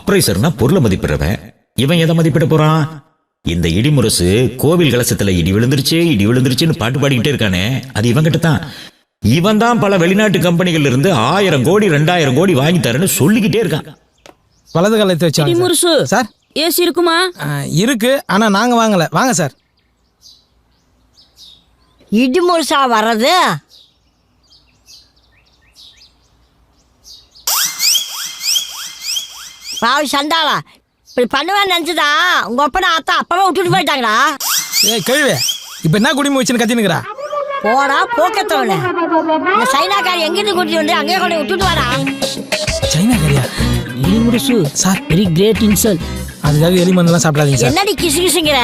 அப்ரைசர்னா பொருளை மதிப்பிடுறவன். இவன் எதை மதிப்பிட போறான்? இந்த இடிமுரசு கோவில் கலசத்துல இடி விழுந்துருச்சுன்னு பாட்டு பாடிக்கிட்டே இருக்கானே, அது இவன் கிட்ட தான். இவன் தான் பல வெளிநாட்டு கம்பெனிகள் இருந்து 1000 கோடி 2000 கோடி வாங்கி தரேன்னு சொல்லிக்கிட்டே இருக்கான். வலது காலத்தை வச்சு சார். ஏசி இருக்குமா? இருக்கு, ஆனா நாங்க வாங்கல. வாங்க சார். இடிமுரசா வர்றது? பாவி சண்டாளா, இப்படி பண்ணுவேன்னு நினைச்சுதா உங்க அப்பா அத்தா அப்பவே விட்டுட்டு போயிட்டாங்களா? ஏய் கேள்வி, இப்ப என்ன குடிமை வச்சுன்னு கத்தினுக்குறா? போடா போக்கத்தவன. இந்த சைனாக்காரி எங்கிருந்து கூட்டிட்டு வந்து அங்கேயே கொண்டு விட்டுட்டு வரா. சைனாக்காரியா? Idimurasu sir, very great insult. அதுக்காக எலி மண்ணெல்லாம் சாப்பிடாதீங்க சார். என்னடி கிசு கிசுங்கிற?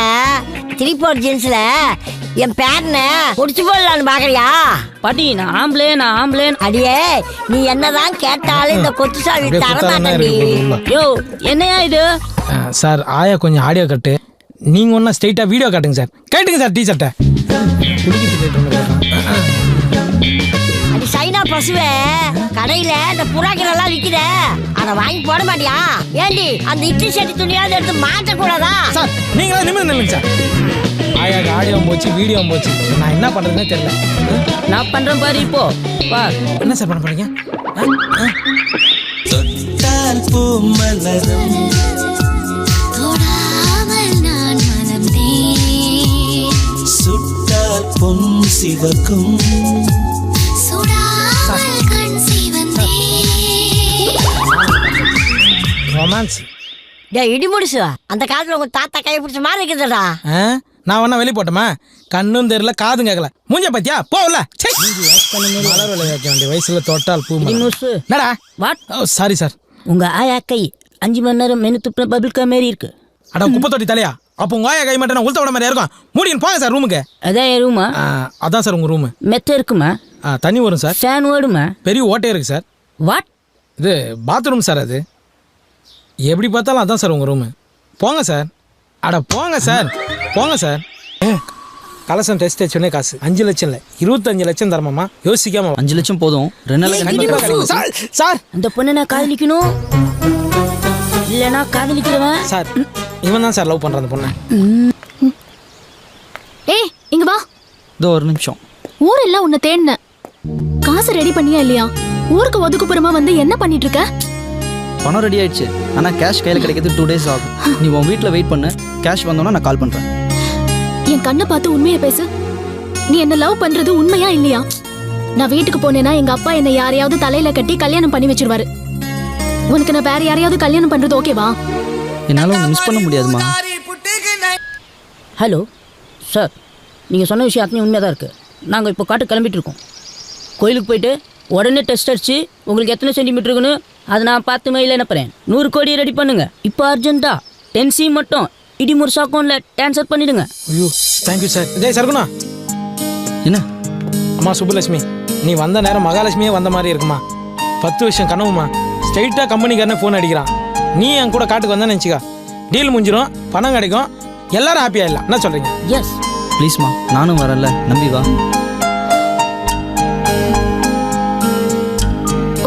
திருப்பூர் ஜீன்ஸ்ல என் பேரனை முடிச்சு போடலான்னு பாக்குறியா? பாட்டி நான் ஆம்பளே. அடியே, நீ என்னதான் கேட்டாலும் இந்த கொத்து சாவி தரமாட்டேன்டி. யோ என்னையா இது? சார் ஆயா கொஞ்சம் ஆடியோ கட்டு, நீங்க ஒன்னா ஸ்ட்ரைட்டா வீடியோ காட்டுங்க சார். கேட்டுங்க சார் டீச்சர்ட்ட. அடி சைனா பசுவே, கடையில இந்த புறாக்கள் எல்லாம் விக்குத, அத வாங்கி போட மாட்டியா? ஏண்டி அந்த இட்லி சட்டி துணியாவது எடுத்து மாட்ட கூடாதா? சார் நீங்களா நிமிர்ந்து நில்லுங்க சார். ஆயாக்கு ஆடியோ போச்சு, வீடியோ போச்சு, நான் என்ன பண்றதுன்னே தெரியல. நான் பண்றேன் பாரு. இப்போ பார் என்ன சார் பண்ண போறீங்க? பொன் சிவக்கும் ரொமான்ஸ். இடி முடிச்சு அந்த காலத்துல உங்க தாத்தா கை பிடிச்ச மாதிரி இருக்குதுடா. நான் வேணா வெளியே போட்டோமா? கண்ணும் தெரியல காதும் கேட்கல. மூஞ்ச பத்தியா போகல. மலர் விலை வைக்க வேண்டிய வயசுல தொட்டால் பூ. என்னடா? வாட்? Sorry sir. உங்க ஆயா கை 5 மணி நேரம் மெனு துப்புன பபிள்கா மாரி இருக்கு. அட குப்பை தொட்டி தலையா? அப்போ உங்க ஆயா கை மட்டும் உளுத்த விட மாதிரி இருக்கும். மூடின்னு போங்க சார் ரூமுக்கு. அதான் என் ரூமா? அதான் சார் உங்க ரூமு. மெத்த இருக்குமா? தண்ணி வரும் சார். ஃபேன் ஓடுமா? பெரிய ஓட்டே இருக்கு சார். வாட்? இது பாத்ரூம் சார். அது எப்படி பார்த்தாலும் அதான் சார் உங்க ரூமு. போங்க சார். அட போங்க சார், போங்க சார். கலசம் டெஸ்ட் வச்சோடனே காசு 5 லட்சம் இல்லை 25 லட்சம் தரமாமா. யோசிக்காம 5 லட்சம் போதும். 2 லட்சம் சார். அந்த பொண்ணை நான் காதலிக்கணும் இல்லைனா காதலிக்கிறவன் சார். இவன் தான் சார் லவ் பண்ற அந்த பொண்ணை. ஏய் இங்க வா. இதோ ஒரு நிமிஷம். ஊரெல்லாம் உன்னை தேடின. காசு ரெடி பண்ணியா இல்லையா? ஊருக்கு ஒதுக்குப்புறமா வந்து என்ன பண்ணிட்டு இருக்க? பணம் ரெடி ஆயிடுச்சு, ஆனா கேஷ் கையில கிடைக்கிறது 2 days ஆகும். நீ உன் வீட்டுல வெயிட் பண்ணு. கேஷ் வந்தோன்னா நான் கால் பண்றேன். என் கண்ணை பார்த்து உண்மையை பேசு. நீ என்ன லவ் பண்றது உண்மையா இல்லையா? நான் வீட்டுக்கு போனேன்னா எங்க அப்பா என்ன யாரையாவது தலையில கட்டி கல்யாணம் பண்ணி வச்சிருவாரு. உனக்கு நான் வேற யாரையாவது கல்யாணம் பண்றது ஓகேவா? என்னால உன்னை மிஸ் பண்ண முடியாதுமா. ஹலோ சார், நீங்கள் சொன்ன விஷயம் அத்தனை உண்மையாக தான் இருக்குது. நாங்கள் இப்போ காட்டு கிளம்பிட்டு இருக்கோம். கோயிலுக்கு போயிட்டு உடனே டெஸ்ட் அடிச்சு உங்களுக்கு எத்தனை சென்டிமீட்டர் இருக்குன்னு அதை நான் 10 மைல் அனுப்புகிறேன். 100 கோடி ரெடி பண்ணுங்க. இப்போ அர்ஜென்ட்டா 10C மட்டும் இடிமுரசு அக்கௌண்ட்டில் ட்ரான்ஸ்ஃபர் பண்ணிவிடுங்க. ஐயோ தேங்க்யூ சார். ஜெய் சர்குணா. என்ன? அம்மா சுப்புலட்சுமி, நீ வந்த நேரம் மகாலட்சுமியே வந்த மாதிரி இருக்குமா. 10 வருஷம் கனவுமா. ஸ்ட்ரைட்டாக கம்பெனிக்காரனே ஃபோன் அடிக்கிறான். நீ என் கூட காட்டுக்கு வந்தா நினச்சிக்கா, டீல் முடிஞ்சிடும், பணம் கிடைக்கும், எல்லாரும் ஹாப்பியாக இல்லை. என்ன சொல்கிறீங்க? எஸ் ப்ளீஸ்மா, நானும் வரல, நம்பி வா.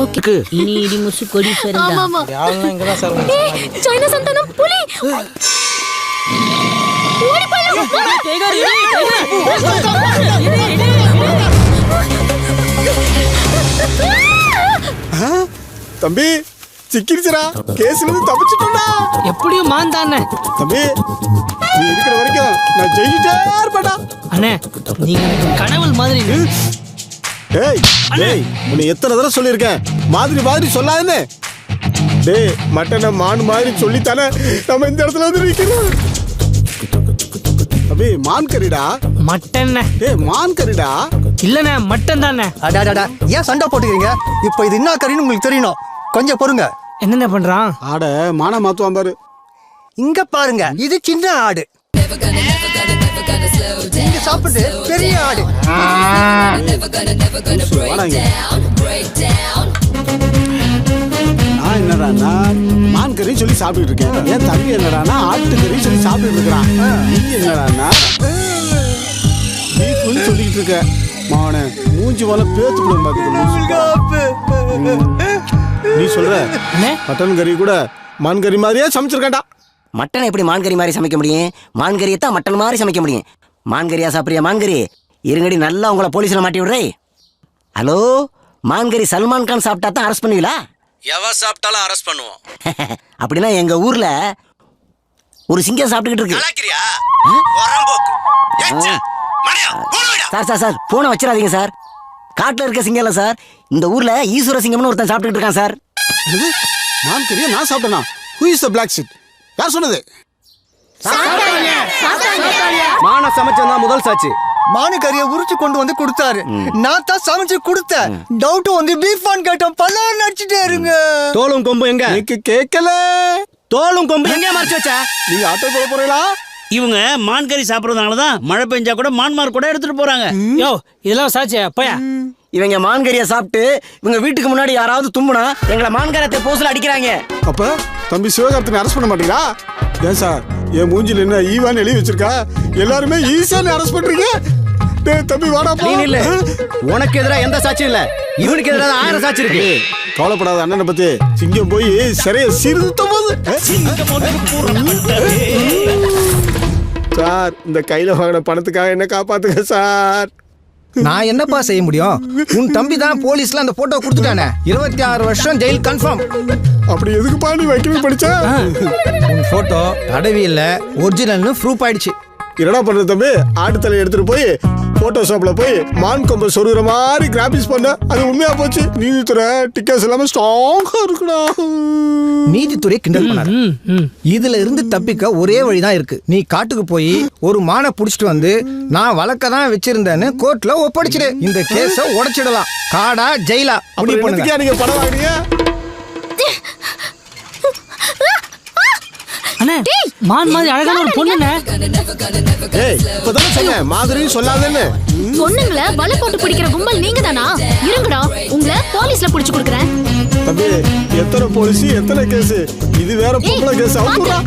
ஓகே. இனி இடிமுரசு கொடி சரிதான். ஆமாமா. யாரெல்லாம் இங்கே தான் சார். சைனா சந்தானம் புலி. ஓடி போயிடு. தம்பி சிக்கிருச்சுடா. கேஸ்ல இருந்து தப்பிச்சிட்டோம்டா. எப்படியும் மாந்தானே. தம்பி நீ இருக்கிற வரைக்கும் நான் ஜெயிச்சிட்டே இருப்பேன்டா. அண்ணே நீங்க கடவுள் மாதிரி. ஏய் ஏய், உன்னை எத்தனை தடவை சொல்லியிருக்கேன் மாதிரி மாதிரி சொல்லாதுன்னு. டேய் மட்டனை மான் மாதிரி சொல்லித்தானே நம்ம இந்த இடத்துல வந்து நிற்கிறோம். அபி மான் கறிடா. மட்டன். டேய் மான் கறிடா. இல்லண்ணே மட்டன் தானே. அடாடாடா, ஏன் சண்டை போட்டுக்கிறீங்க? இப்போ இது என்ன கறின்னு உங்களுக்கு தெரியணும். கொஞ்சம் பொறுங்க. என்னென்ன பண்றான்? ஆட மானா மாத்துவான் பாரு. இங்க பாருங்க, இது சின்ன ஆடு. இங்க சாப்பிட்டு பெரிய ஆடு. நான் என்னடான்னா மான் கறி சொல்லி சாப்பிட்டு இருக்கேன். என் தம்பி என்னடானா ஆட்டு கறி சொல்லி சாப்பிட்டு இருக்கிறான். நீ என்னடானா நீ சொல்லிக்கிட்டு இருக்க. மாவன மூஞ்சி போல பேத்து போடும் பாத்துக்க. நீ சொல்ற மட்டன் கறி கூட மான்கறி மாதிரியே சமைச்சிருக்கேன்டா. மட்டன் எப்படி மான்கறி மாதிரி சமைக்க முடியும்? மான்கறியை தான் மட்டன் மாதிரி சமைக்க முடியும். மான்கறியா சாப்பிட்றியா? மான்கறி இருங்கடி, நல்லா உங்களை போலீஸில் மாட்டி விடுறே. ஹலோ, மான்கறி சல்மான் கான் சாப்பிட்டா தான் அரெஸ்ட் பண்ணுவீங்களா? எவ சாப்பிட்டாலும் அரெஸ்ட் பண்ணுவோம். அப்படின்னா எங்க ஊர்ல ஒரு சிங்கம் சாப்பிட்டுக்கிட்டு இருக்கு. கலாக்கிறியா? வரம்போக்கு. ஏச்சே, மடையா, போன விடா. சார் சார் சார் போனை வச்சிடாதீங்க சார். காட்டுல இருக்க சிங்கம் இல்ல சார், இந்த ஊர்ல ஈஸ்வர சிங்கம்னு ஒருத்தன் சாப்பிட்டுக்கிட்டு இருக்கான் சார். என்னது? மான்கறியை நான் சாப்பிட்டேனா? Who is the black sheet? யார் சொன்னது? மான சமைச்சதான் முதல் சாட்சி. மானு கறியை உரிச்சு கொண்டு வந்து கொடுத்தாரு. நான் தான் சமைச்சு கொடுத்தேன். டவுட் வந்து பீஃபான் கேட்டோம். பல்லாறு நடிச்சுட்டே இருங்க. தோலும் கொம்பு எங்க? எனக்கு கேட்கல. தோலும் கொம்பு எங்க மறைச்சு வச்ச? நீங்க ஆட்டோ போட போறீங்களா? இவங்க மான்கறி சாப்பிடுறதுனால தான் மழை பெஞ்சா கூட மான்மார் கூட எடுத்துட்டு போறாங்க. யோ இதெல்லாம் சாட்சியா பையா? இவங்க மான்கறியை சாப்பிட்டு இவங்க வீட்டுக்கு முன்னாடி யாராவது தும்புனா எங்களை மான்கரத்தை போஸ்ல அடிக்கிறாங்க. அப்ப தம்பி சிவகார்த்தினை அரெஸ்ட் பண்ண மாட்டீங்களா? ஏன் சார், என் மூஞ்சில என்ன ஈவான்னு எழுதி வச்சிருக்கா? எல்லாருமே ஈஸியான்னு அரெஸ்ட் பண்றீங்க. டேய் தம்பி வாடா போ. நீ இல்ல, உனக்கு எதிராக எந்த சாட்சியும் இல்ல, இவனுக்கு எதிராக 1000 சாட்சி இருக்கு. கவலைப்படாத அண்ணனை பத்தி. சிங்கம் போய் சிறைய சீர்திருத்த போது. சார், இந்த கையில வாங்கின பணத்துக்காக என்ன காப்பாத்துங்க சார். நான் என்னப்பா செய்ய முடியும்? உன் தம்பி தான் போலீஸ்ல அந்த போட்டோ கொடுத்துட்டானே. 26 வருஷம் ஜெயில் கன்ஃபார்ம். அப்படி எதுக்குப்பா நீ வைக்கணும் படிச்சா? உன் போட்டோ அடவி இல்ல, ஒரிஜினல்னு ப்ரூஃப் ஆயிடுச்சு. என்னடா பண்றது தம்பி? ஆட்டு தலையை எடுத்துட்டு போய் போட்டோஷாப்ல போய் மான் கொம்பை சொருகிற மாதிரி கிராபிக்ஸ் பண்ண, அது உண்மையா போச்சு. நீதித்துறை டிக்கெட்ஸ் எல்லாமே ஸ்ட்ராங்கா இருக்குடா. நீதித்துறை கிண்டல் பண்ணாரு. இதுல இருந்து தப்பிக்க ஒரே வழிதான் இருக்கு. நீ காட்டுக்கு போய் ஒரு மானை புடிச்சிட்டு வந்து நான் வழக்க தான் வச்சிருந்தேன்னு கோர்ட்ல ஒப்படைச்சிடு. இந்த கேஸ உடைச்சிடலாம். காடா ஜெயிலா முடிவு பண்ணுங்க. நீங்க படம் வாங்குறீங்க? அண்ணே, மான் மாதிரி அழகான ஒரு பொண்ணுண்ணே. ஏய், இப்பதான் சொன்னேன் மாதிரின்னு சொல்லாதேன்னு. பொண்ணுங்களை வலை போட்டு பிடிக்கிற கும்பல் நீங்க தானா? இருங்கடா, உங்களை போலீஸ்ல புடிச்சு கொடுக்குறேன். தம்பி, எத்தனை போலீஸ் எத்தனை கேஸ்? இது வேற பொம்பளை கேஸ். அவுத்துடா.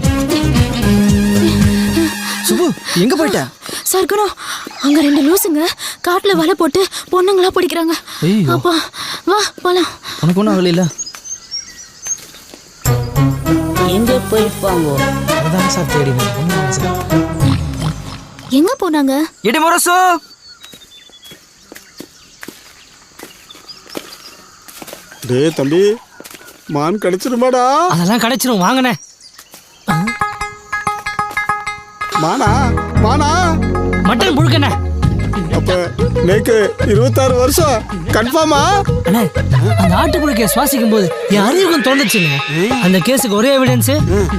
சுபு எங்க போயிட்ட? சர்க்குணா, அங்க 2 லூசுங்க காட்டுல வலை போட்டு பொண்ணுங்களா பிடிக்கிறாங்க. அப்பா வா போலாம். உனக்கு ஒன்றும் ஆகல? எங்கே போயிருப்பாங்க? அதான் சார் தேடி எங்க போனாங்க? இடிமுரசு டேய் தம்பி, மான் கிடைச்சிருமாடா? அதெல்லாம் கிடைச்சிரும், வாங்கண்ணே. மானா மானா மட்டன் புழுக்கண்ணே. அப்ப நேக்கு 26 வருஷம் கன்ஃபார்மா? அண்ணே, அந்த ஆட்டுப்புழுக்கைய சுவாசிக்கும் போது என் அறிவுக்கும் தோணுச்சுங்க. அந்த கேஸுக்கு ஒரே எவிடன்ஸ்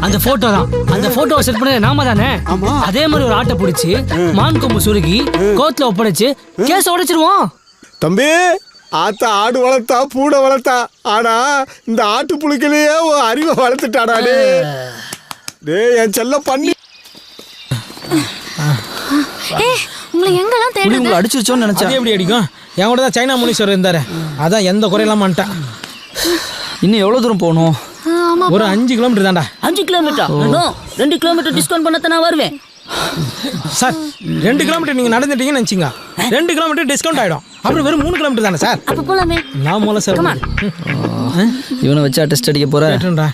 அந்த போட்டோ தான். அந்த போட்டோவை செட் பண்ணது நாம தானே. அதே மாதிரி ஒரு ஆட்டை பிடிச்சி மான் கொம்பு சுருகி கோர்ட்ல ஒப்படைச்சு கேஸ் உடைச்சிருவோம். தம்பி, ஆத்தா ஆடு வளர்த்தா பூனை வளர்த்தா, ஆனா இந்த ஆட்டு புழுக்கிலேயே அறிவை வளர்த்துட்டாடா. டேய் என் செல்ல பண்ணி. உங்களை எங்கெல்லாம் தேடுறது? உங்களை அடிச்சிருச்சோன்னு நினைச்சேன். அது எப்படி அடிக்கும்? என் கூட தான் சைனா முனீஸ்வரர் இருந்தாரு. அதான் எந்த குறையெல்லாம் மாட்டான். இன்னும் எவ்வளவு தூரம் போகணும்? ஒரு 5 கிலோமீட்டர் தான்டா. 5 கிலோமீட்டர்? 2 கிலோமீட்டர் டிஸ்கவுண்ட் பண்ணத்தான் நான் வருவேன் சார். 2 கிலோமீட்டர் நீங்க நடந்துட்டீங்கன்னு நினைச்சிங்க, 2 கிலோமீட்டர் டிஸ்கவுண்ட் ஆயிடும். அப்புறம் வெறும் 3 கிலோமீட்டர் தானே சார். அப்ப போலாமே. நான் மூல சார். இவனை வச்சு டெஸ்ட் அடிக்க போறேன்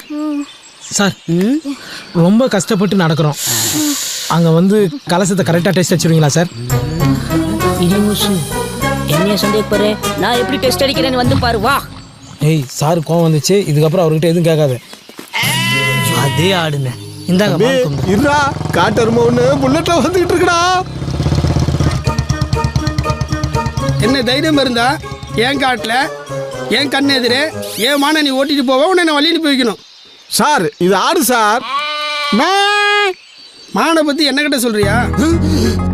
சார். ரொம்ப கஷ்டப்பட்டு நடக்கிறோம். அங்க வந்து கலசத்தை கரெக்டா டெஸ்ட் வச்சிருவீங்களா சார்? என்ன சந்தேகப்படுற? நான் எப்படி டெஸ்ட் அடிக்கிறேன்னு வந்து பாரு, வா. ஏய் சார், கோவம் வந்துச்சு. இதுக்கப்புறம் அவர்கிட்ட எதுவும் கேட்காது. அதே ஆடுங்க. இந்தாங்க. இருடா, காட்டரும ஒண்ணு புல்லட்ல வந்துகிட்டு இருக்குடா. என்ன தைரியம் இருந்தா என் காட்டுல என் கண் எதிரே என் மான நீ ஓட்டிட்டு போவ, உன்னை வழி அனுப்பி வைக்கணும். சார், இது ஆடு சார். மானை பத்தி என்ன கிட்ட சொல்றியா?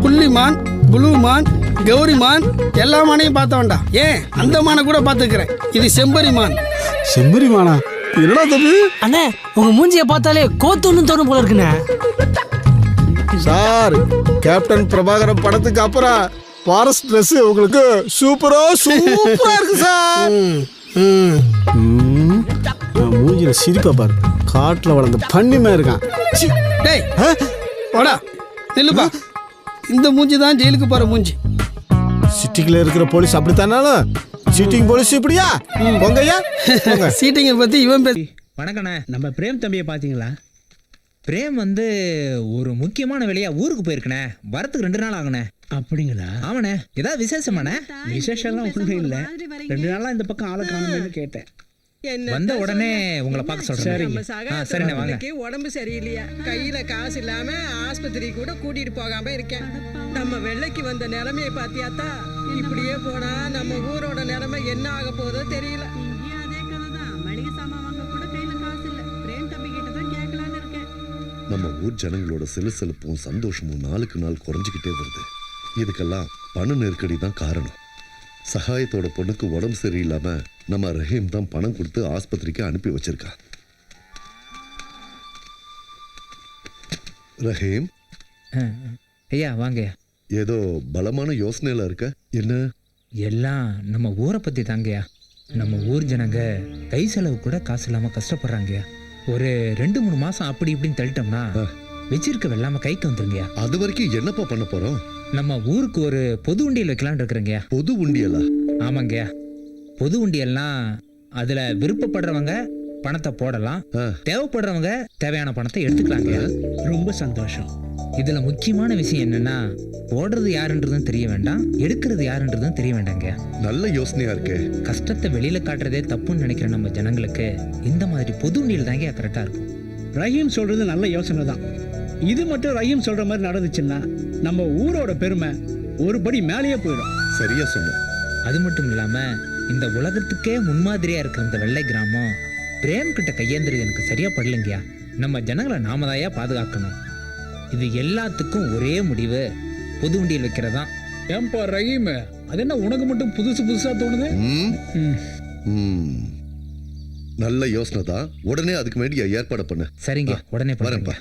புள்ளிமான், புளுமான், கௌரிமான் எல்லா மானையும் பார்த்த வேண்டாம். ஏன் அந்த மானை கூட பார்த்துக்கிறேன். இது செம்பரி மான். செம்பரி மானா? என்னடா தம்பி? அண்ணே, உங்க மூஞ்சியை பார்த்தாலே கோத்துன்னு தோணும் போல இருக்குண்ணே. சார், கேப்டன் பிரபாகரன் படத்துக்கு அப்புறம் ஃபாரஸ்ட் ட்ரெஸ் உங்களுக்கு சூப்பரா இருக்கு சார். மூஞ்சில சிரிப்பா பாரு. காட்டுல வளர்ந்த பண்ணிமே இருக்கான். டேய் வாடா, நில்லுப்பா. இந்த மூஞ்சி தான் ஜெயிலுக்கு போற மூஞ்சி. சிட்டிக்குள்ள இருக்கிற போலீஸ் அப்படித்தானாலும் சீட்டிங் போலீஸ் இப்படியா? பொங்கையா சீட்டிங்கை பத்தி இவன் பேசி வணக்கண்ணே. நம்ம பிரேம் தம்பியை பார்த்தீங்களா? பிரேம் வந்து ஒரு முக்கியமான வேலையா ஊருக்கு போயிருக்கண்ணே. வரத்துக்கு 2 நாள் ஆகுண்ணே. அப்படிங்களா? ஆமாண்ணே. ஏதாவது விசேஷமாண்ணே? விசேஷம்லாம் ஒன்றும் இல்லை. 2 நாளாக இந்த பக்கம் ஆளை காணும்னு கேட்டேன். வந்த உடனே உங்களை பார்க்க சொல்றேன். சரிண்ணே வாங்க. உடம்பு சரியில்லையா, கையில காசு இல்லாம ஆஸ்பத்திரி கூட கூட்டிட்டு போகாம இருக்கேன். நம்ம வெள்ளைக்கு வந்த நிலைமையை பாத்தியாத்தா? இப்படியே போனா நம்ம ஊரோட நிலைமை என்ன ஆக போதோ தெரியல. அதே கதைதான். மளிகை சாமான் வாங்க கூட கையில காசு இல்ல. பிரேம் தம்பி கிட்ட தான் கேட்கலான்னு இருக்கேன். நம்ம ஊர் ஜனங்களோட செலுசெலுப்பும் சந்தோஷமும் நாளுக்கு நாள் குறைஞ்சிக்கிட்டே வருது. இதுக்கெல்லாம் பண நெருக்கடி தான் காரணம். சகாயத்தோட பொண்ணுக்கு உடம்பு சரியில்லாம நம்ம ரஹீம் தான் பணம் கொடுத்து ஆஸ்பத்திரிக்கு அனுப்பி வச்சிருக்கா. ரஹீம் ஐயா வாங்க. ஏதோ பலமான யோசனையில இருக்க. என்ன? எல்லாம் நம்ம ஊரை பத்தி தாங்கய்யா. நம்ம ஊர் ஜனங்க கை செலவு கூட காசு இல்லாம கஷ்டப்படுறாங்கய்யா. ஒரு 2-3 மாசம் அப்படி இப்படின்னு தள்ளிட்டோம்னா வச்சிருக்க வெள்ளாம கைக்கு வந்துருங்கய்யா. அது வரைக்கும் என்னப்பா பண்ண போறோம்? நம்ம ஊருக்கு ஒரு பொது உண்டியல் வைக்கலான்னு இருக்கிறேங்கய்யா. பொது உண்டியலா? ஆமாங்கய்யா. பொது உண்டியல்னா அதுல விருப்பப்படுறவங்க பணத்தை போடலாம், தேவைப்படுறவங்க தேவையான பணத்தை எடுத்துக்கலாங்க. ரொம்ப சந்தோஷம். இதுல முக்கியமான விஷயம் என்னன்னா, போடுறது யாருன்றதும் தெரிய வேண்டாம், எடுக்கிறது யாருன்றதும் தெரிய வேண்டாங்க. நல்ல யோசனையா இருக்கு. கஷ்டத்தை வெளியில காட்டுறதே தப்புன்னு நினைக்கிற நம்ம ஜனங்களுக்கு இந்த மாதிரி பொது உண்டியல் தாங்க கரெக்டா இருக்கும். ரஹீம் சொல்றது நல்ல யோசனை தான். இது மட்டும் ரஹீம் சொல்ற மாதிரி நடந்துச்சுன்னா நம்ம ஊரோட பெருமை ஒரு படி மேலேயே போயிடும். சரியா சொன்ன. அது மட்டும் இல்லாம இந்த உலகத்துக்கே முன்மாதிரியா இருக்கிற இந்த வெள்ளை கிராமம் பிரேம் கிட்ட கையேந்திரது எனக்கு சரியா படலைங்கயா. நம்ம ஜனங்களை நாம தாயா பாதுகாக்கணும். இது எல்லாத்துக்கும் ஒரே முடிவு, பொது உண்டியல் வைக்கிறதா. ஏன்பா ரஹீம், அது என்ன உனக்கு மட்டும் புதுசு புதுசா தோணுது? நல்ல யோசனை தான். உடனே அதுக்கு வேண்டிய ஏற்பாடு பண்ணு. சரிங்க, உடனே வரேன்ப்பா.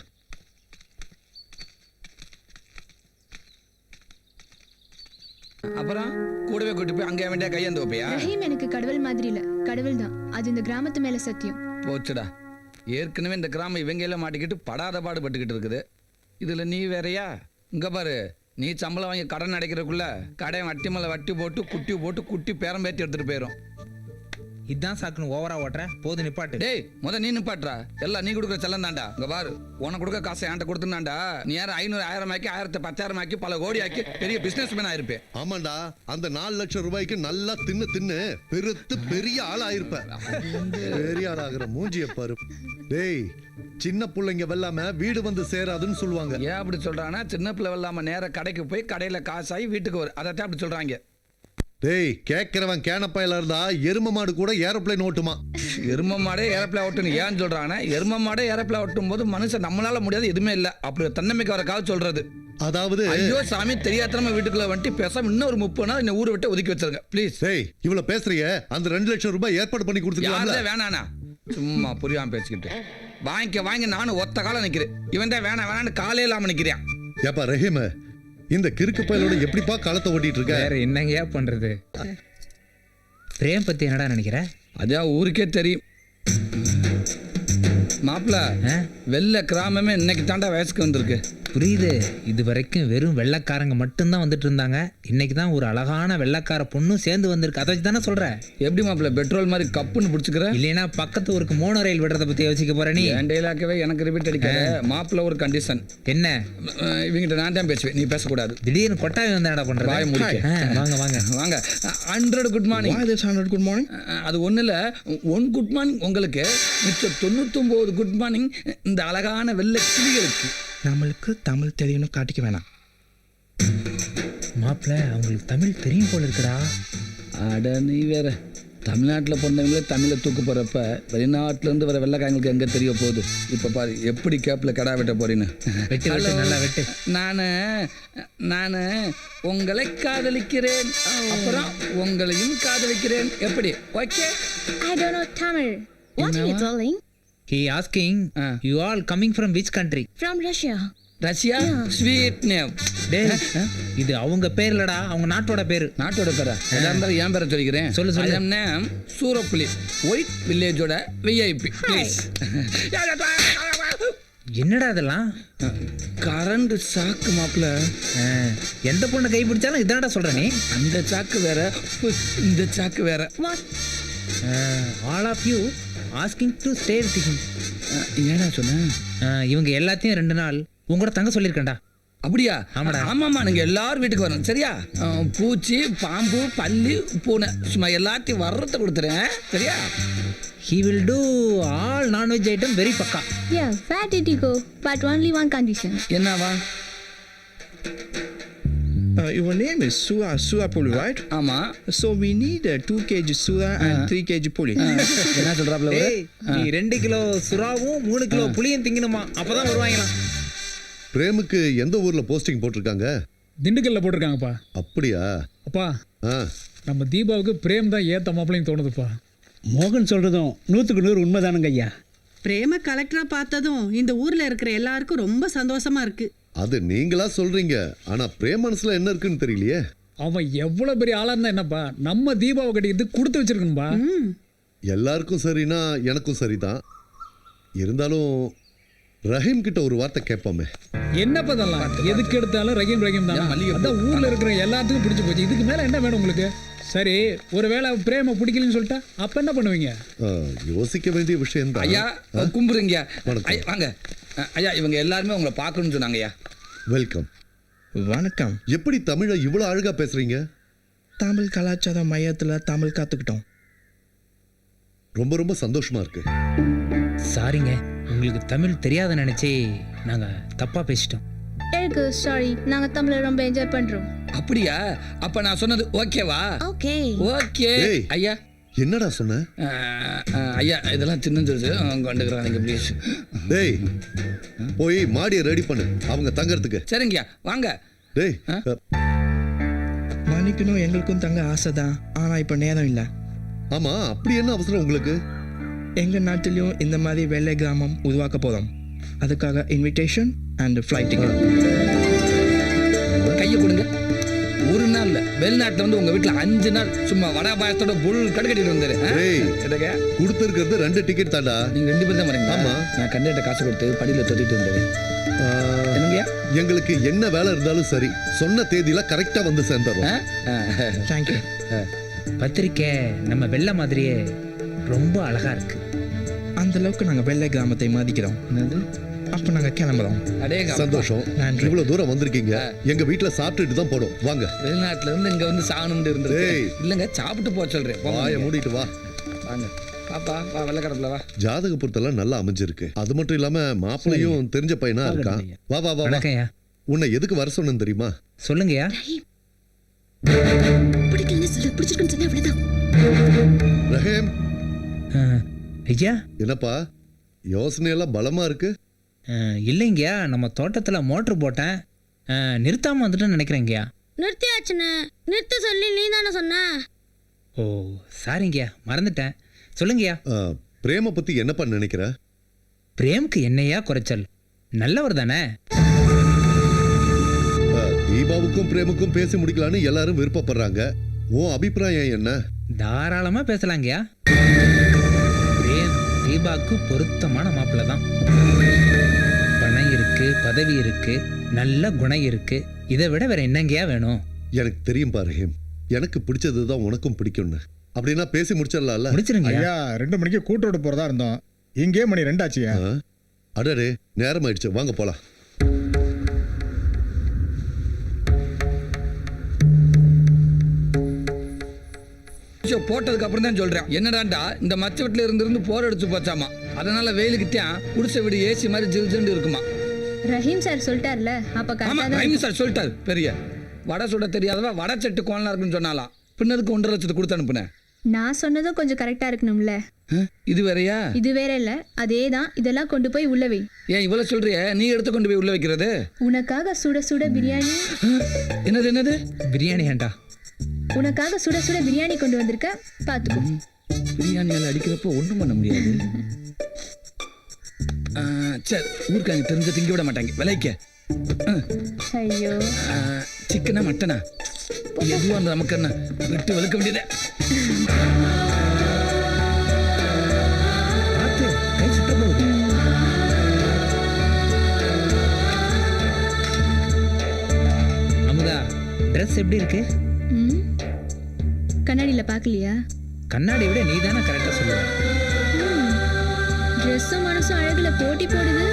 அப்புறம் கூடவே கூட்டி போய் அங்கே வேண்டிய கையேந்து வைப்பியா? ரஹீம் எனக்கு கடவுள் மாதிரி இல்ல, கடவுள் தான். அது இந்த கிராமத்து மேல சத்தியம். போச்சுடா. ஏற்கனவே இந்த கிராமம் இவங்க எல்லாம் மாட்டிக்கிட்டு படாத பாடுபட்டுக்கிட்டு இருக்குது. இதுல நீ வேறையா? இங்க பாரு, நீ சம்பளம் வாங்கி கடன் அடைக்கிறதுக்குள்ள கடையை வட்டி மேல வட்டி போட்டு குட்டி பேரம் பேத்தி எடுத்துட்டு போயிடும். இதான் சாக்குன்னு ஓவரா ஓட்டுற. போது நிப்பாட்டு. டேய் நீ நிப்பாட்டுறா. எல்லாம் நீ கொடுக்குற செல்லம் தாண்டா. இங்க பாரு, உனக்கு கொடுக்க காசை என்கிட்ட கொடுத்துனாண்டா நீ யாரும் 500 1000 ஆக்கி 1000 10,000 ஆக்கி பல கோடி ஆக்கி பெரிய பிசினஸ் மேன் ஆயிருப்பேன். ஆமாண்டா, அந்த 4 லட்சம் ரூபாய்க்கு நல்லா தின்னு பெருத்து பெரிய ஆள் ஆயிருப்ப. பெரிய ஆள் ஆகிற மூஞ்சிய பாரு. டேய், சின்ன பிள்ளைங்க வெல்லாம வீடு வந்து சேராதுன்னு சொல்லுவாங்க. ஏன் அப்படி சொல்றாங்கன்னா, சின்ன பிள்ளை வெல்லாம நேர கடைக்கு போய் கடையில காசாகி வீட்டுக்கு வரும். அதைத்தான் அப்படி சொல்றாங்க. டேய், கேட்கிறவன் கேனப்பாயில இருந்தா எரும மாடு கூட ஏரோப்ளேன் ஓட்டுமா? எரும மாடே ஏரோப்ளேன் ஓட்டுன்னு ஏன் சொல்றாங்கன்னா, எரும மாடே ஏரோப்ளேன் ஓட்டும் போது மனுஷன் நம்மளால முடியாது எதுவுமே இல்ல அப்படி தன்னம்பிக்கை வர கால சொல்றது. அதாவது ஐயோ சாமி, தெரியாதனமா வீட்டுக்குள்ள வந்துட்டு பேசாம இன்னொரு 30 நாள் இந்த ஊரை விட்டு ஒதுக்கி வச்சிருங்க ப்ளீஸ். டேய், இவ்வளவு பேசுறிய, அந்த 2 லட்சம் ரூபாய் ஏற்பாடு பண்ணி கொடுத்துருக்கீங்களா? வேணாண்ணா, சும்மா புரியாம பேசிக்கிட்டு வாங்கி நானும் ஒத்த காலம் நிக்கிறேன். இவன் தான் வேணான்னு காலே இல்லாம நிக்கிறேன். ஏப்பா ரஹீம், இந்த கிறுக்கு பயலோட எப்படிப்பா காலத்தை ஓட்டிட்டு இருக்க? வேற என்னங்கயா பண்றது? பிரேம் பத்தி என்னடா நினைக்கிற? அதான் ஊருக்கே தெரியும் மாப்பிள்ள. வெள்ளை கிராமமே இன்னைக்கு தாண்டா வயசுக்கு வந்திருக்கு. புரியுது. இது வரைக்கும் வெறும் வெள்ளைக்காரங்க மட்டும்தான் வந்துட்டு இருந்தாங்க. இன்னைக்கு தான் ஒரு அழகான வெள்ளைக்கார பொண்ணும் சேர்ந்து வந்திருக்கு. அதை வச்சு தானே சொல்ற? எப்படி மாப்பிள்ள பெட்ரோல் மாதிரி கப்புன்னு பிடிச்சிக்கிற? இல்லைன்னா பக்கத்து ஊருக்கு மோனோ ரயில் விடுறத பத்தி யோசிக்க போற நீ? என் டைலாக்கவே எனக்கு ரிப்பீட் அடிக்காத. மாப்பிள்ள ஒரு கண்டிஷன். என்ன? இவங்கிட்ட நான் தான் பேசுவேன், நீ பேசக்கூடாது. திடீர்னு கொட்டாவி வந்து என்னடா பண்ற? வாய முடிக்க. வாங்க வாங்க வாங்க. 100 குட் மார்னிங். 100 good morning. அது ஒண்ணு இல்ல, 1 குட் மார்னிங் உங்களுக்கு, மிச்சம் 99 குட் மார்னிங் இந்த அழகான வெள்ளை கிளிகளுக்கு. நம்மளுக்கு தமிழ் தெரியும்னு காட்டிக்க வேணாம். மாப்பிள்ள, அவங்களுக்கு தமிழ் தெரியும் போல இருக்குடா. அட நீ வேற. தமிழ்நாட்டில் பிறந்தவங்களே தமிழை தூக்கு போகிறப்ப வெளிநாட்டிலேருந்து வர வெள்ளைக்காரங்களுக்கு எங்கே தெரிய போகுது? இப்போ பாரு எப்படி கேப்பில் கடா வெட்ட போறேன்னு. நல்லா வெட்டு. நான் உங்களை காதலிக்கிறேன், அப்புறம் உங்களையும் காதலிக்கிறேன். எப்படி? Okay. I don't know Tamil. What are you telling? He asking, you all coming from which country? From Russia. Russia? Sweet name. இது அவங்க பேர் இல்லடா, அவங்க நாட்டோட பேரு. நாட்டோட பேரா? எதா இருந்தாலும் என் பேரை சொல்லிக்கிறேன். சொல்லு. நேம் சூரப்புலி, ஒயிட் வில்லேஜோட VIP. ப்ளீஸ். என்னடா இதெல்லாம்? கரண்ட் சாக்கு மாப்பிள்ள. எந்த பொண்ணை கை பிடிச்சாலும் இதானடா சொல்ற நீ? அந்த சாக்கு வேற, இந்த சாக்கு வேற. All of you asking to stay with him. ஏடா சொன்னேன்? இவங்க எல்லாத்தையும் 2 நாள் உங்களோட தங்க சொல்லியிருக்கேன்டா. அப்படியா? ஆமாடா. ஆமாம்மா, நீங்கள் எல்லாரும் வீட்டுக்கு வரணும் சரியா? பூச்சி, பாம்பு, பல்லி, பூனை சும்மா எல்லாத்தையும் வர்றத கொடுத்துறேன் சரியா? He will do all non-veg item very பக்கா. Yeah, fat it you go, but only one condition. என்னவா? Your name is Sura Puli, right? ஆமா. So we need 2 kg Sura and 3 kg Puli. என்ன சொல்றாப்ல? நீ 2 கிலோ சுறாவும் 3 கிலோ புளியும் திங்கணுமா, அப்பதான் வருவாங்களாம். பிரேமுக்கு எந்த ஊர்ல posting போட்டிருக்காங்க? திண்டுக்கல்ல போட்டிருக்காங்கப்பா. அப்படியா? அப்பா நம்ம தீபாவுக்கு பிரேம் தான் ஏத்த மாப்பிள்ளைன்னு தோணுதுப்பா. மோகன் சொல்றதும் 100க்கு 100 உண்மைதானுங்க ஐயா. பிரேம கலெக்டரா பார்த்ததும் இந்த ஊர்ல இருக்கிற எல்லாருக்கும் ரொம்ப சந்தோஷமா இருக்கு. அது நீங்களா சொல்றீங்க, ஆனா பிரேம் மனசுல என்ன இருக்குன்னு தெரியலையே. அவன் எவ்வளவு பெரிய ஆளா இருந்தா என்னப்பா, நம்ம தீபாவை கட்டிக்கிட்டு கொடுத்து வச்சிருக்கணும்பா. எல்லாருக்கும் சரினா எனக்கும் சரிதான். இருந்தாலும் ரஹீம் கிட்ட ஒரு வார்த்தை கேட்போமே. என்ன பதலாம், எதுக்கு எடுத்தாலும் ரஹீம் ரஹீம் தான். அதான் ஊர்ல இருக்கிற எல்லாத்துக்கும் பிடிச்சு போச்சு. இதுக்கு மேல என்ன வேணும் உங்களுக்கு? சரி, ஒருவேளை பிரேம பிடிக்கலன்னு சொல்லிட்டா அப்ப என்ன பண்ணுவீங்க? யோசிக்க வேண்டிய விஷயம் தான். ஐயா கும்புறீங்க. வாங்க ஐயா, இவங்க எல்லாருமே உங்களை பார்க்கணும்னு சொன்னாங்க ஐயா. வெல்கம். வணக்கம். எப்படி தமிழை இவ்வளவு அழகா பேசுறீங்க? தமிழ் கலாச்சார மையத்துல தமிழ் கத்துக்கிட்டோம். ரொம்ப ரொம்ப சந்தோஷமா இருக்கு. சாரிங்க, உங்களுக்கு தமிழ் தெரியாத நினைச்சே நாங்க தப்பா பேசிட்டோம். எனக்கு சாரி, நாங்க தமிழை ரொம்ப என்ஜாய் பண்றோம். அப்படியா? அப்ப நான் சொன்னது ஓகேவா? Okay okay. ஐயா என்னடா சொன்ன? ஐயா இதெல்லாம் சின்ன கொண்டுக்கிறாங்க ப்ளீஸ். டேய் போய் மாடியை ரெடி பண்ணு, அவங்க தங்கறதுக்கு. சரிங்கய்யா வாங்க. டேய் மன்னிக்கணும், எங்களுக்கும் தங்க ஆசை தான், ஆனா இப்ப நேரம் இல்லை. ஆமா, அப்படி என்ன அவசரம் உங்களுக்கு? எங்க நாட்டிலையும் இந்த மாதிரி வெள்ளை கிராமம் உருவாக்க போறோம். அதுக்காக இன்விடேஷன் அண்ட் ஃப்ளைட் டிக்கெட். கையை கொடுங்க. ஒரு நாள் இல்ல, வெளிநாட்டுல வந்து உங்க வீட்டுல 5 நாள் சும்மா வடா பாயத்தோட புல் கடுக்கட்டிட்டு வந்தாரு. கொடுத்துருக்கிறது 2 டிக்கெட் தாண்டா. நீங்க 2 பேர் தான் வரீங்க. ஆமா, நான் கண்டிப்பா காசு கொடுத்து படியில தொட்டிட்டு வந்தேன். என்னங்கய்யா? எங்களுக்கு என்ன வேலை இருந்தாலும் சரி, சொன்ன தேதியில கரெக்டா வந்து சேர்ந்துறோம். தேங்க்யூ. பத்திரிக்கை நம்ம வெள்ளை மாதிரியே ரொம்ப அழகா இருக்கு. அந்த அளவுக்கு நாங்க வெள்ளை கிராமத்தை மதிக்கிறோம். அப்ப நாங்க கிளம்புறோம். சந்தோஷம். இவ்வளவு தூரம் வந்திருக்கீங்க, எங்க வீட்டுல சாப்பிட்டுட்டு தான் போடும். வாங்க. வெளிநாட்டுல இருந்து இங்க வந்து சாகணும்னு இருந்தது இல்லங்க, சாப்பிட்டு போ சொல்றேன். வாயை மூடிட்டு வா. வாங்க பாப்பா, வா வெள்ளக்கடப்புல வா. ஜாதக பொறுத்தெல்லாம் நல்லா அமைஞ்சிருக்கு. அது மட்டும் இல்லாம மாப்பிள்ளையும் தெரிஞ்ச பையனா இருக்கான். வா வா வா. உன்னை எதுக்கு வர சொன்னு தெரியுமா? சொல்லுங்கயா. ரஹீம். ஐயா என்னப்பா யோசனை எல்லாம் பலமா இருக்கு? இல்லைங்கயா, நம்ம தோட்டத்துல மோட்டர் போட்டேன், நிறுத்தாம வந்துட்டு நினைக்கிறேங்கயா. நிறுத்தியாச்சுன்னு நிறுத்த சொல்லி நீ தானே சொன்ன. ஓ சாரிங்கயா, மறந்துட்டேன். சொல்லுங்கயா. பிரேம பத்தி என்னப்பா நினைக்கிற? பிரேம்க்கு என்னையா குறைச்சல், நல்லவர் தானே. தீபாவுக்கும் பிரேமுக்கும் பேசி முடிக்கலான்னு எல்லாரும் விருப்பப்படுறாங்க. உன் அபிப்பிராயம் என்ன? தாராளமா பேசலாங்கயா. பிரேம் தீபாவுக்கு பொருத்தமான மாப்பிள்ள தான். பணம் இருக்கு, பதவி இருக்கு, நல்ல குணம் இருக்கு. இதை விட வேற என்னங்கயா வேணும்? எனக்கு தெரியும் பாருஹேம், எனக்கு பிடிச்சதுதான் உனக்கும் பிடிக்கும்னு. அப்படின்னா பேசி முடிச்சிடலாம்ல? முடிச்சிருங்க. ஐயா 2 மணிக்கு கூட்டோட போறதா இருந்தோம், இங்கே மணி 2 ஆச்சுயா. அடடே நேரம் ஆயிடுச்சு, வாங்க போலாம். போட்டதுக்கு அப்புறம் தான் சொல்றேன். என்னடாண்டா இந்த மச்ச வீட்டுல இருந்து போர் அடிச்சு போச்சாமா, அதனால வெயிலுக்கிட்டேன் குடிசை வீடு ஏசி மாதிரி ஜில்ஜில்னு இருக்குமா. ரஹீம் சார் சொல்லிட்டார்ல, அப்ப ஆமா ரஹீம் சார் சொல்லிட்டாரு. பெரிய வடை சுட தெரியாதவா வடை செட்டு கோணலா இருக்குன்னு சொன்னாலாம். பின்னதுக்கு 1.5 லட்சத்துக்கு கொடுத்து அனுப்புனேன். நான் சொன்னதும் கொஞ்சம் கரெக்டா இருக்கணும்ல. இது வேறையா? இது வேற இல்ல, அதேதான். இதெல்லாம் கொண்டு போய் உள்ள வை. ஏன் இவ்வளவு சொல்றிய? நீ எடுத்து கொண்டு போய் உள்ள வைக்கிறது? உனக்காக சுட சுட பிரியாணி. என்னது என்னது? பிரியாணி ஏண்டா? உனக்காக சுட சுட பிரியாணி கொண்டு வந்திருக்க, பாத்துக்கோ. பிரியாணியால அடிக்கிறப்போ ஒண்ணும் பண்ண முடியாது. சரி, ஊருக்காங்க தெரிஞ்ச திங்க விட மாட்டாங்க. விலைக்க ஐயோ, சிக்கனா மட்டனா எதுவும் அந்த நமக்கு என்ன விட்டு வலுக்க வேண்டியதே. அமுதா, ட்ரெஸ் எப்படி இருக்கு? கண்ணாடியில பாக்கலையா? கண்ணாடி விட நீ தானே கரெக்டா சொல்லுவ. ட்ரெஸ்ஸும் மனசும் அழகுல போட்டி போடுது.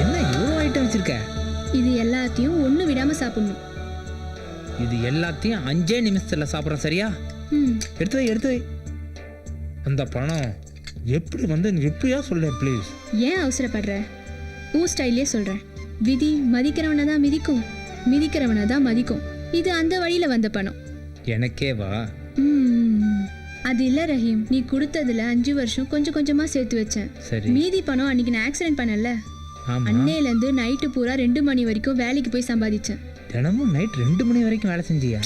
என்ன இவ்வளோ ஐட்டம் வச்சிருக்க? இது எல்லாத்தையும் ஒண்ணு விடாம சாப்பிடணும். இது எல்லாத்தையும் 5 நிமிஷத்துல சாப்பிட்றோம், சரியா? எடுத்து வை, எடுத்து வை. அந்த பணம் எப்படி வந்து எப்படியா சொல்ல ப்ளீஸ். ஏன் அவசரப்படுற? ஊ ஸ்டைலே சொல்றேன். விதி மதிக்கிறவனை தான் மிதிக்கும், மிதிக்கிறவனை தான் மதிக்கும். இது அந்த வழியில வந்த பணம். எனக்கே வா. அது இல்ல ரஹீம், நீ கொடுத்ததுல 5 வருஷம் கொஞ்சம் கொஞ்சமா சேர்த்து வச்சேன். சரி. மீதி பணம் அன்னைக்கு நான் ஆக்சிடென்ட் பண்ணல, அன்னையில இருந்து நைட்டு பூரா 2 மணி வரைக்கும் வேலைக்கு போய் சம்பாதிச்சேன். தினமும் நைட் 2 மணி வரைக்கும் வேலை செஞ்சியா?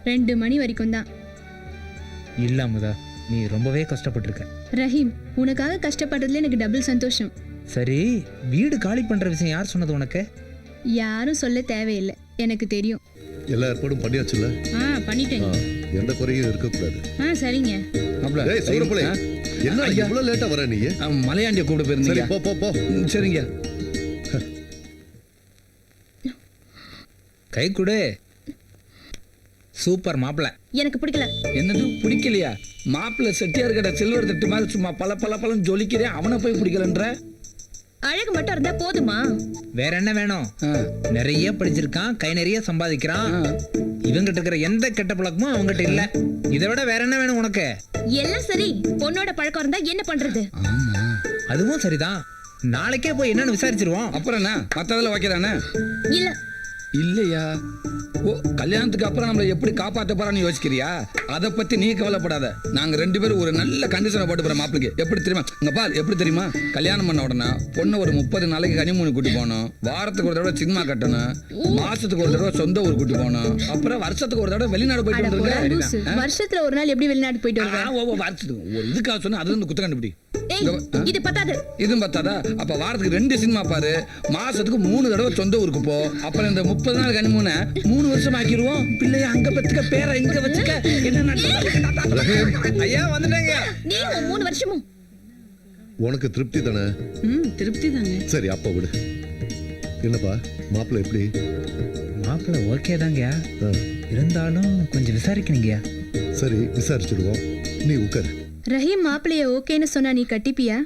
2 மணி வரைக்கும் தான். இல்ல அமுதா, நீ ரொம்பவே கஷ்டப்பட்டிருக்க. ரஹீம், உனக்காக கஷ்டப்படுறதுல எனக்கு டபுள் சந்தோஷம். சரி, வீடு காலி பண்ற விஷயம் யார் சொன்னது உனக்கு? யாரும் சொல்ல தேவையில்லை, எனக்கு தெரியும். எல்லா ஏற்பாடும் பண்ணியாச்சுல்ல? பண்ணிட்டேன். எந்த குறையும் இருக்கக்கூடாது. சரிங்க. டேய் சூரப்புலே, என்ன இவ்வளவு லேட்டா வர நீ? மலையாண்டிய கூப்பிட போயிருந்தீங்க. போ போ போ. சரிங்க. கை கொடு. சூப்பர் மாப்பிள்ள. எனக்கு பிடிக்கல. என்னது பிடிக்கலையா? மாப்பிள்ள செட்டியார் கடை சில்வர் தட்டு மாதிரி சும்மா பல பல பலன்னு ஜொலிக்கிறேன், அவனை போய் பிடிக்கலன்ற? அழகு மட்டும் இருந்தா போதுமா? வேற என்ன வேணும்? நிறைய படிச்சிருக்கான், கை நிறைய சம்பாதிக்கிறான். இவங்கிட்ட இருக்கிற எந்த கெட்ட பழக்கமும் அவங்ககிட்ட இல்ல. இதை விட வேற என்ன வேணும் உனக்கு? எல்லாம் சரி, பொண்ணோட பழக்கம் இருந்தா என்ன பண்றது? அதுவும் சரிதான். நாளைக்கே போய் என்னன்னு விசாரிச்சிருவோம். அப்புறம் என்ன மத்ததுல வைக்கிறானே? இல்ல இல்லையா? ஓ, கல்யாணத்துக்கு அப்புறம் நம்மளை எப்படி காப்பாற்ற போறான்னு யோசிக்கிறியா? அதை பத்தி நீ கவலைப்படாத. நாங்க 2 பேரும் ஒரு நல்ல கண்டிஷனை போட்டு போறோம் மாப்பிளைக்கு. எப்படி தெரியுமா? இங்க பாரு, எப்படி தெரியுமா? கல்யாணம் பண்ண உடனே பொண்ணு ஒரு 30 நாளைக்கு கனிமூணு கூட்டி போகணும், வாரத்துக்கு ஒரு தடவை சினிமா கட்டணும், மாசத்துக்கு ஒரு தடவை சொந்த ஊர் கூட்டி போகணும், அப்புறம் வருஷத்துக்கு ஒரு தடவை வெளிநாடு போயிட்டு வந்துருக்க. வருஷத்துல ஒரு நாள் எப்படி வெளிநாடு போயிட்டு வருவேன்? வருஷத்துக்கு ஒரு இதுக்காக சொன்னா அது வந்து குத்த கண்டுபிடி. இது பத்தாது. இதுவும் பத்தாதா? அப்ப வாரத்துக்கு 2 சினிமா பாரு, மாசத்துக்கு 3 தடவை சொந்த ஊருக்கு போ. அப்புறம் இந்த 30 நாள் கனிமூனை 3 வருஷம் ஆக்கிடுவோம். பிள்ளைய அங்க பத்துக்க, பேரை இங்க வச்சுக்க. என்ன ஐயா வந்துட்டாங்க. நீ 3 வருஷமும் உனக்கு திருப்தி தானே? திருப்தி தாங்க. சரி அப்ப விடு. என்னப்பா மாப்பிள்ள எப்படி? மாப்பிள்ள ஓகே தாங்க, இருந்தாலும் கொஞ்சம் விசாரிக்கணுங்கயா. சரி விசாரிச்சிடுவோம், நீ உட்காரு. ரஹீம் மாப்பிளைய ஓகேன்னு சொன்னா நீ கட்டிப்பியா?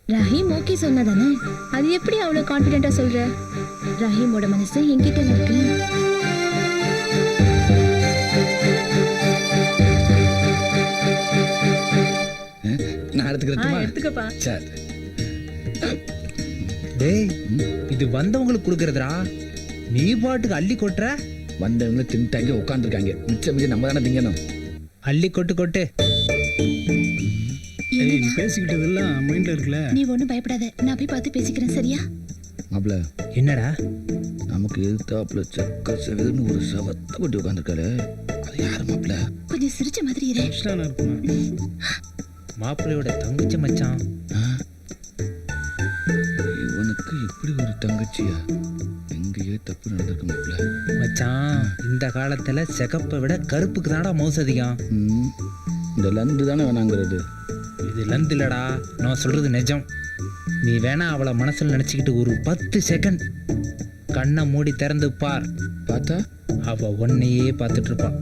ரஹீம் ஓகே சொன்னதானே, அது எப்படி அவ்வளவு கான்ஃபிடென்ட்டா சொல்ற? ரஹீமோட மனசு என்கிட்ட இருக்கு. நான் எடுத்துக்கிறேன். எடுத்துக்கப்பா. சரி. டேய், இது வந்தவங்களுக்கு கொடுக்கறதுடா. நீ பாட்டுக்கு அள்ளி கொட்டுற. வந்தவங்க தின்ட்டாங்க, உட்காந்துருக்காங்க. மிச்சம் மிச்சம் நம்ம தானே திங்கணும். அள்ளி கொட்டு கொட்டு. நீ பேசிக்கிட்டதெல்லாம் மைண்ட்ல இருக்குல்ல? நீ ஒண்ணும் பயப்படாத, நான் போய் பார்த்து பேசிக்கிறேன், சரியா? மாப்பிள்ள, என்னடா? நமக்கு எதிர்த்தாப்புல செக்க செவதுன்னு ஒரு சவத்த கொட்டி உட்காந்துருக்காரு. அது யாரு மாப்பிள்ள? கொஞ்சம் சிரிச்ச மாதிரி இரு. மாப்பிள்ளையோட தங்கச்சி மச்சான். இவனுக்கு இப்படி ஒரு தங்கச்சியா? எங்கேயே தப்பு நடந்திருக்கு மாப்பிள்ள. மச்சான், இந்த காலத்துல சிகப்பை விட கருப்புக்கு தானடா மவுசு அதிகம். இந்த லந்து தானே வேணாங்கிறது. இது லந்து இல்லடா, நான் சொல்றது நிஜம். நீ வேணா அவளை மனசுல நினைச்சுக்கிட்டு ஒரு 10 செகண்ட் கண்ணை மூடி திறந்து பார். பார்த்தா அவ உன்னையே பார்த்துட்டு இருப்பான்.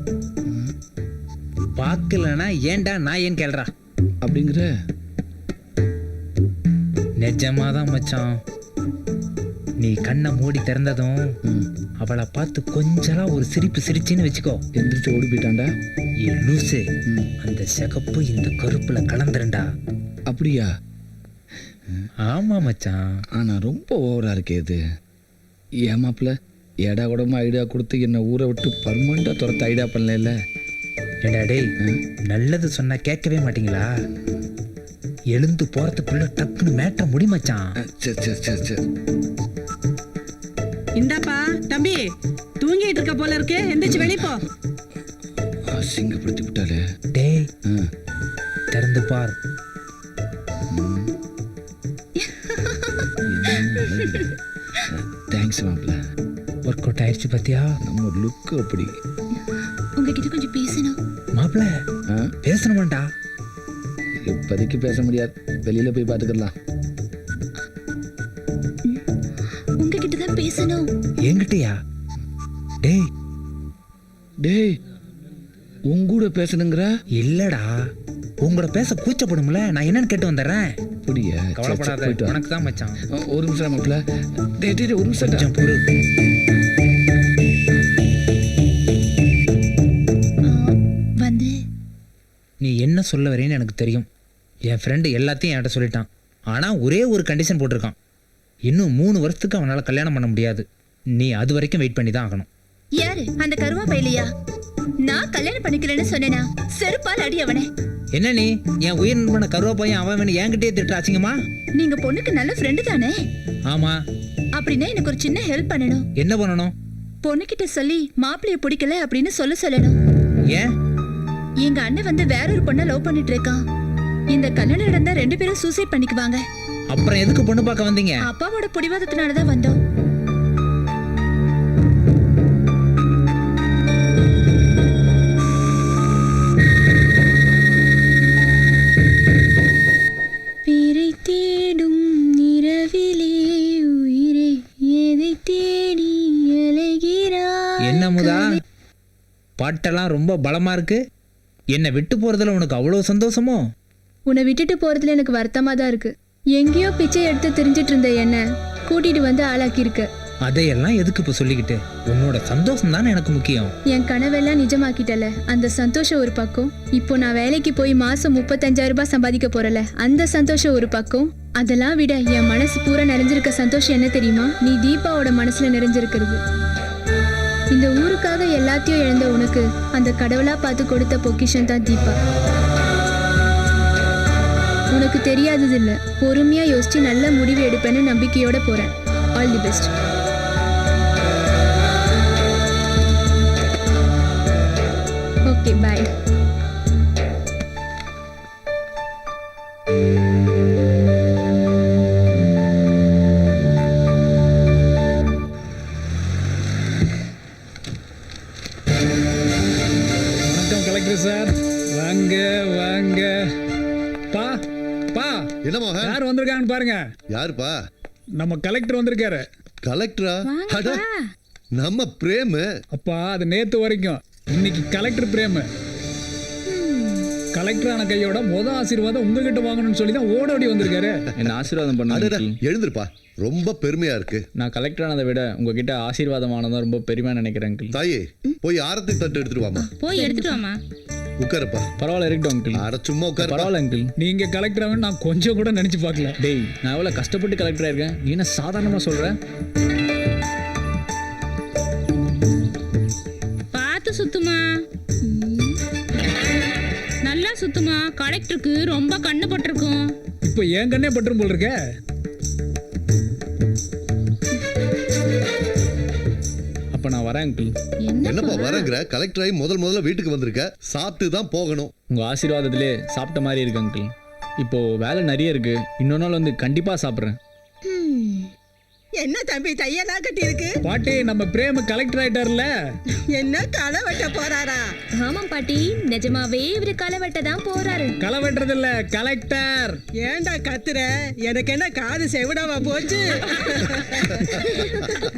பார்க்கலனா ஏன்டா நான் ஏன் கேள்றா அப்படிங்கிற? நிஜமாதான் மச்சான். நீ கண்ணை மூடி திறந்ததும் அவளை பார்த்து கொஞ்சலா ஒரு சிரிப்பு சிரிச்சின்னு வச்சுக்கோ. எந்திரிச்சு ஓடி போயிட்டான்டா. லூசு, அந்த சிகப்பு இந்த கருப்புல கலந்துருண்டா. அப்படியா? ஆமா மச்சான். ஆனா ரொம்ப ஓவரா இருக்கே இது. ஏமாப்பிள்ள ஏடா கூடமா ஐடியா கொடுத்து என்ன ஊரை விட்டு பர்மனண்டா துரத்த ஐடியா பண்ணல. ஏடா டேய், நல்லது சொன்னா கேட்கவே மாட்டீங்களா? எழுந்து போறதுக்குள்ள டக்குன்னு மேட்ட முடி மச்சான். சரி சரி சரி சரி. இந்தாப்பா தம்பி, தூங்கிட்டு இருக்க போல இருக்கு, எந்திரிச்சு வெளிய போ. அசிங்கப்படுத்தி விட்டாலே. டேய், திறந்து பார். தேங்க்ஸ் மாப்பிள்ள. ஒர்க் அவுட் ஆயிடுச்சு பாத்தியா? நம்ம லுக் அப்படி. உங்ககிட்ட கொஞ்சம் பேசணும். மாப்பிள்ள பேசணுமாண்டா? இப்போதைக்கு பேச முடியாது, வெளியில போய் பார்த்துக்கலாம். உங்ககிட்ட தான் பேசணும். என்கிட்டயா? டேய் டேய் உங்கூட பேசணுங்கிற? இல்லடா, உங்களோட பேச கூச்சப்படும்ல. நான் என்னன்னு கேட்டு வந்துடுறேன். அப்படியா? கவலைப்படாத, உனக்கு தான் மச்சான். ஒரு நிமிஷம் மாப்பிள்ள. டேய் ஒரு நிமிஷம் கொஞ்சம் பொறு. வந்து நீ என்ன சொல்ல வரேன்னு எனக்கு தெரியும். என் ஃப்ரெண்டு எல்லாத்தையும் என்கிட்ட சொல்லிட்டான். ஆனால் ஒரே ஒரு கண்டிஷன் போட்டிருக்கான். இன்னும் 3 வருஷத்துக்கு அவனால் கல்யாணம் பண்ண முடியாது. நீ அது வரைக்கும் வெயிட் பண்ணி தான் ஆகணும். யாரு அந்த கருவா பையலையா? நான் கல்யாணம் பண்ணிக்கிறேன்னு சொன்னேனா? செருப்பால் அடி அவனே. என்ன நீ என் உயிர் நண்பன கருவா பையன் அவன் வேணும் என்கிட்டயே திட்டாச்சுங்கம்மா? நீங்க பொண்ணுக்கு நல்ல ஃப்ரெண்டு தானே? ஆமா. அப்படின்னா எனக்கு ஒரு சின்ன ஹெல்ப் பண்ணணும். என்ன பண்ணணும்? பொண்ணுகிட்ட சொல்லி மாப்பிள்ளைய பிடிக்கல அப்படின்னு சொல்லணும். ஏன்? எங்க அண்ணன் வந்து வேற ஒரு பொண்ணை லவ் பண்ணிட்டு இருக்கான். இந்த கல்யாணம் நடந்தா 2 பேரும் சூசைட் பண்ணிக்குவாங்க. அப்புறம் எதுக்கு பொண்ணு பார்க்க வந்தீங்க? அப்பாவோட பிடிவாதத்தினாலதான் வந்தோம். பேரை தேடும் நிறவிலே உயிரை எதை தேடி அலைகிறாய். என்ன முதா, பாட்டெல்லாம் ரொம்ப பலமா இருக்கு. என்னை விட்டு போறதுல உனக்கு அவ்வளவு சந்தோஷமோ? உன்னை விட்டுட்டு போறதுல எனக்கு வருத்தமா தான் இருக்கு. எங்கேயோ பிச்சை எடுத்து தெரிஞ்சிட்டு இருந்த என்ன கூட்டிட்டு வந்து ஆளாக்கியிருக்க. அதையெல்லாம் எதுக்கு இப்ப சொல்லிக்கிட்டு? உன்னோட சந்தோஷம் தானே எனக்கு முக்கியம். என் கனவெல்லாம் நிஜமாக்கிட்டல. அந்த சந்தோஷம் ஒரு பக்கம். இப்போ நான் வேலைக்கு போய் மாசம் 35,000 ரூபாய் சம்பாதிக்க போறல, அந்த சந்தோஷம் ஒரு பக்கம். அதெல்லாம் விட என் மனசு பூரா நிறைஞ்சிருக்க சந்தோஷம் என்ன தெரியுமா? நீ தீபாவோட மனசுல நிறைஞ்சிருக்கிறது. இந்த ஊருக்காக எல்லாத்தையும் இழந்த உனக்கு அந்த கடவுளா பார்த்து கொடுத்த பொக்கிஷன் தான் தீபா. உனக்கு தெரியாதது இல்ல, பொறுமையா யோசிச்சு நல்ல முடிவு எடுப்பேன்னு நம்பிக்கையோட போறேன். All the best. Okay bye. வணக்கம் கலெக்டர் சார். வாங்க வாங்க. பா பா என்ன மோகன்? யார் வந்திருக்காங்கன்னு பாருங்க. யாருப்பா? நம்ம கலெக்டர் வந்திருக்காரு. கலெக்டரா? அட, நம்ம பிரேம். அப்பா அது நேத்து வரைக்கும், இன்னைக்கு கலெக்டர் பிரேம். கலெக்டர் ஆன கையோட ஆசீர்வாதம் உங்ககிட்ட வாங்கணும்னு சொல்லி தான் ஓடோடி வந்திருக்காரு. என்ன ஆசீர்வாதம் அடடா, பண்ண எழுந்திருப்பா. ரொம்ப பெருமையா இருக்கு. நான் கலெக்டர் ஆனதை விட உங்ககிட்ட ஆசீர்வாதமானதான் ரொம்ப பெருமையா நினைக்கிறேன் அங்கிள். தாயே, போய் ஆரத்தி தட்டு எடுத்துட்டு வாமா. போய் எடுத்துட்டு வாமா. உட்காரப்பா. பரவாயில்ல, இருக்கட்டும் அங்கிள். அட சும்மா உட்காரு. பரவாயில்ல அங்கிள். நீங்க கலெக்டர் ஆகணும் நான் கொஞ்சம் கூட நினைச்சு பார்க்கல. டேய், நான் எவ்வளவு கஷ்டப்பட்டு கலெக்டர் ஆயிருக்கேன். நீ என்ன சாதாரணமா சொல்ற? பார்த்து சுத்துமா, நல்லா சுத்துமா. கலெக்டருக்கு ரொம்ப கண்ணு பட்டிருக்கும். இப்போ என் கண்ணே பட்டுரும் போல் இருக்க. அப்ப நான் வரேன் அங்கிள். என்னப்பா வரங்கிற? கலெக்டர் ஆகி முதல்ல வீட்டுக்கு வந்திருக்க, சாப்பிட்டு தான் போகணும். உங்க ஆசீர்வாதத்திலே சாப்பிட்ட மாதிரி இருக்கு அங்கிள். இப்போ வேலை நிறைய இருக்கு. இன்னொரு நாள் வந்து கண்டிப்பா சாப்பிட்றேன். என்ன தம்பி தையெல்லாம் கட்டி இருக்கு? பாட்டி, நம்ம பிரேம கலெக்டர் ஆயிட்டார்ல. என்ன களை வெட்ட போறாரா? ஆமாம் பாட்டி, நிஜமாவே இவரு களை வெட்ட தான் போறாரு. களை வெட்டுறது இல்ல, கலெக்டர். ஏன்டா கத்துற? எனக்கு என்ன காது செவிடாவா போச்சு?